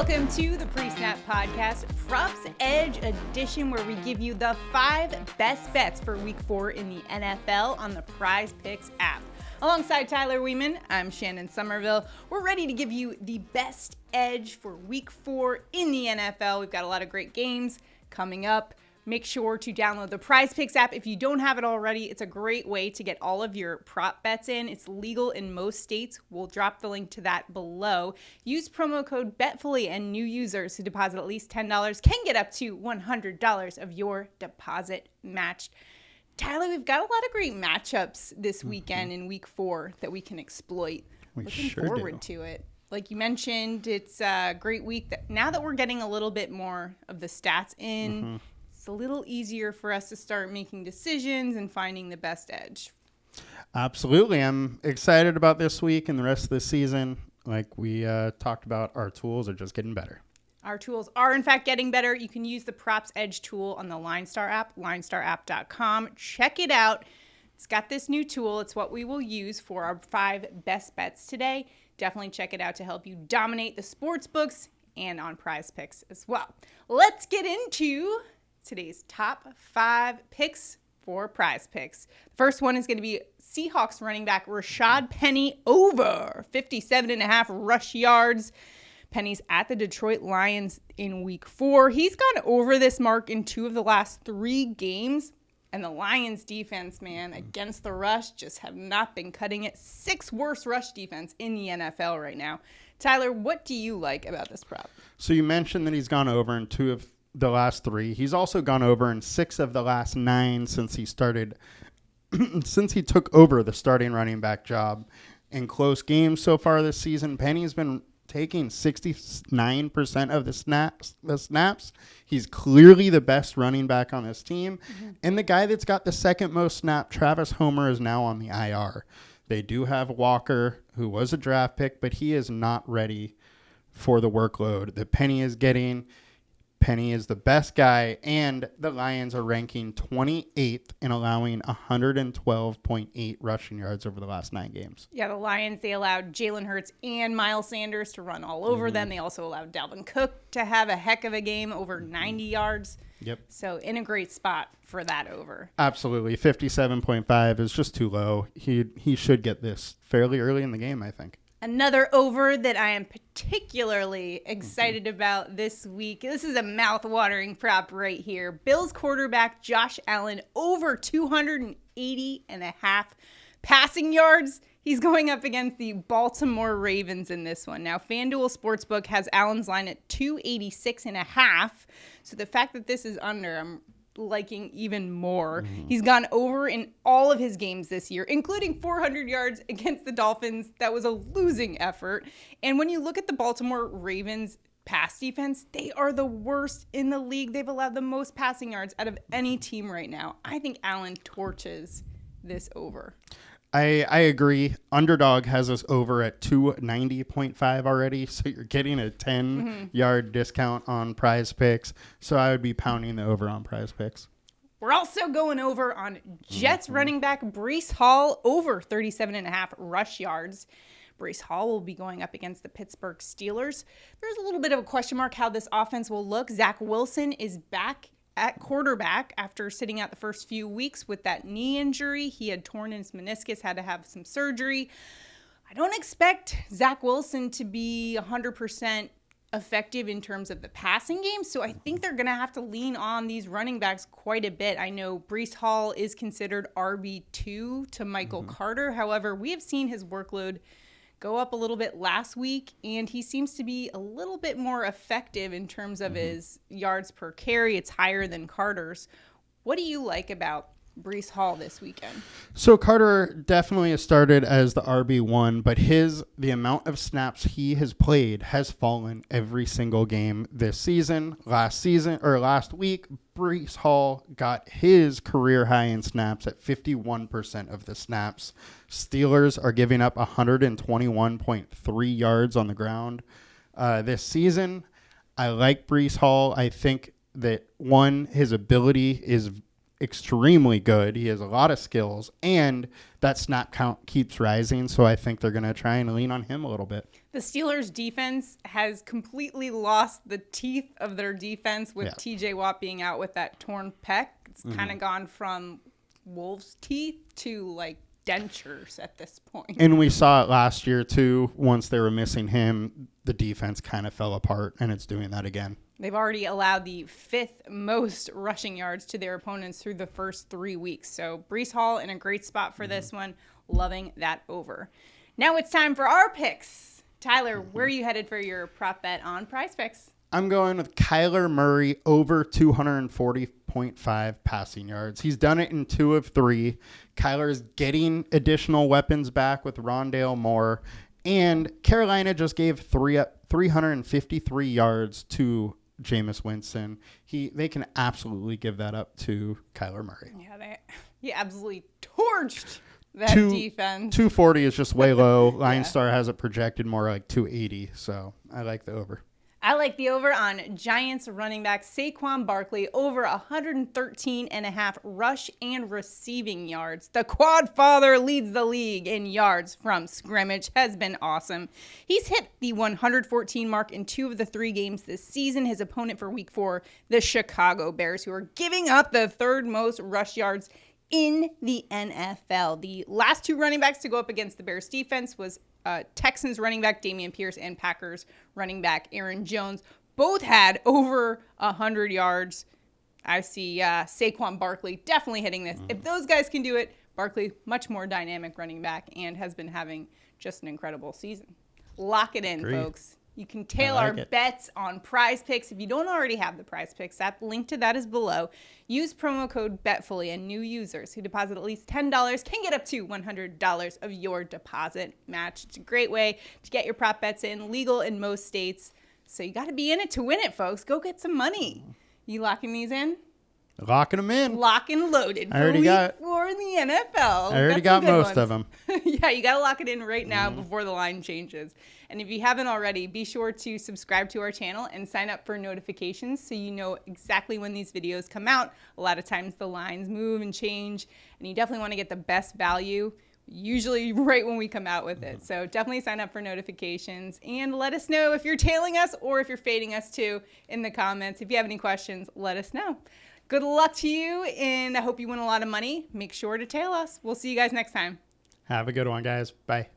Welcome to the Pre-Snap Podcast, Props Edge edition, where we give you the 5 best bets for Week 4 in the NFL on the PrizePicks app. Alongside Tyler Wiemann, I'm Shannon Sommerville. We're ready to give you the best edge for Week 4 in the NFL. We've got a lot of great games coming up. Make sure to download the PrizePicks app if you don't have it already. It's a great way to get all of your prop bets in. It's legal in most states. We'll drop the link to that below. Use promo code BETFULLY, and new users who deposit at least $10 can get up to $100 of your deposit matched. Tyler, we've got a lot of great matchups this weekend in Week 4 that we can exploit. Looking forward to it. Like you mentioned, it's a great week. Now that we're getting a little bit more of the stats in, it's a little easier for us to start making decisions and finding the best edge. Absolutely. I'm excited about this week and the rest of the season. Like we talked about, our tools are just getting better. Our tools are, in fact, getting better. You can use the Props Edge tool on the LineStar app, linestarapp.com. Check it out. It's got this new tool. It's what we will use for our 5 best bets today. Definitely check it out to help you dominate the sports books and on PrizePicks as well. Let's get into today's top 5 picks for PrizePicks. The first one is going to be Seahawks running back Rashad Penny over 57.5 rush yards. Penny's at the Detroit Lions in Week 4. He's gone over this mark in 2 of the last 3 games. And the Lions defense, man, against the rush just have not been cutting it. 6th worst rush defense in the NFL right now. Tyler, what do you like about this prop? So you mentioned that he's gone over in 2 of the last 3. He's also gone over in 6 of the last 9 since he started, since he took over the starting running back job in close games so far this season. Penny's been taking 69% of the snaps. He's clearly the best running back on this team. And the guy that's got the second most snap, Travis Homer, is now on the IR. They do have Walker, who was a draft pick, but he is not ready for the workload that Penny is getting. Penny is the best guy, and the Lions are ranking 28th in allowing 112.8 rushing yards over the last 9 games. Yeah, the Lions, they allowed Jalen Hurts and Miles Sanders to run all over them. They also allowed Dalvin Cook to have a heck of a game, over 90 yards. Yep. So in a great spot for that over. Absolutely. 57.5 is just too low. He should get this fairly early in the game, I think. Another over that I am particularly excited about this week. This is a mouth-watering prop right here. Bills quarterback Josh Allen over 280.5 passing yards. He's going up against the Baltimore Ravens in this one. Now, FanDuel Sportsbook has Allen's line at 286.5. So the fact that this is under, I'm liking even more. He's gone over in all of his games this year, including 400 yards against the Dolphins. That was a losing effort. And when you look at the Baltimore Ravens pass defense, they are the worst in the league. They've allowed the most passing yards out of any team right now. I think Allen torches this over. I agree. Underdog has us over at 290.5 already, so you're getting a 10-yard discount on PrizePicks. So I would be pounding the over on PrizePicks. We're also going over on Jets running back Breece Hall over 37.5 rush yards. Breece Hall will be going up against the Pittsburgh Steelers. There's a little bit of a question mark how this offense will look. Zach Wilson is back at quarterback after sitting out the first few weeks with that knee injury. He had torn his meniscus, had to have some surgery. I don't expect Zach Wilson to be 100% effective in terms of the passing game, so I think they're going to have to lean on these running backs quite a bit. I know Breece Hall is considered RB2 to Michael Carter. However, we have seen his workload go up a little bit last week, and he seems to be a little bit more effective in terms of his yards per carry. It's higher than Carter's. What do you like about Breece Hall this weekend? So Carter definitely has started as the RB1, but the amount of snaps he has played has fallen every single game this season. Last week, Breece Hall got his career high in snaps at 51% of the snaps. Steelers are giving up 121.3 yards on the ground this season. I like Breece Hall. I think that, one, his ability is extremely good. He has a lot of skills, and that snap count keeps rising. So I think they're going to try and lean on him a little bit. The Steelers defense has completely lost the teeth of their defense with TJ Watt being out with that torn pec. It's kind of gone from wolves' teeth to like dentures at this point. And we saw it last year too. Once they were missing him, the defense kind of fell apart, and it's doing that again. They've already allowed the 5th most rushing yards to their opponents through the first 3 weeks. So Breece Hall in a great spot for this one. Loving that over. Now it's time for our picks. Tyler, where are you headed for your prop bet on PrizePicks? I'm going with Kyler Murray over 240.5 passing yards. He's done it in 2 of 3. Kyler is getting additional weapons back with Rondale Moore. And Carolina just gave 353 yards to Jameis Winston. They can absolutely give that up to Kyler Murray. Yeah, he absolutely torched that defense. 240 is just way low. LineStar has it projected more like 280, so I like the over. I like the over on Giants running back Saquon Barkley over 113.5 rush and receiving yards. The quad father leads the league in yards from scrimmage. Has been awesome. He's hit the 114 mark in 2 of the 3 games this season. His opponent for week 4, the Chicago Bears, who are giving up the 3rd most rush yards in the NFL. The last 2 running backs to go up against the Bears defense was Texans running back Dameon Pierce and Packers running back Aaron Jones. Both had over 100 yards. I see Saquon Barkley definitely hitting this. If those guys can do it, Barkley, much more dynamic running back and has been having just an incredible season. Lock it in, Agreed. Folks. You can tail our bets on PrizePicks. If you don't already have the PrizePicks app, link to that is below. Use promo code BETFULLY, and new users who deposit at least $10 can get up to $100 of your deposit match. It's a great way to get your prop bets in, legal in most states. So you got to be in it to win it, folks. Go get some money. You locking these in? Locking them in. Lock and loaded. I already got 4 in the NFL. I already got most of them. Yeah, you got to lock it in right now before the line changes. And if you haven't already, be sure to subscribe to our channel and sign up for notifications so you know exactly when these videos come out. A lot of times the lines move and change, and you definitely want to get the best value, usually right when we come out with it. So definitely sign up for notifications and let us know if you're tailing us or if you're fading us too in the comments. If you have any questions, let us know. Good luck to you, and I hope you win a lot of money. Make sure to tail us. We'll see you guys next time. Have a good one, guys. Bye.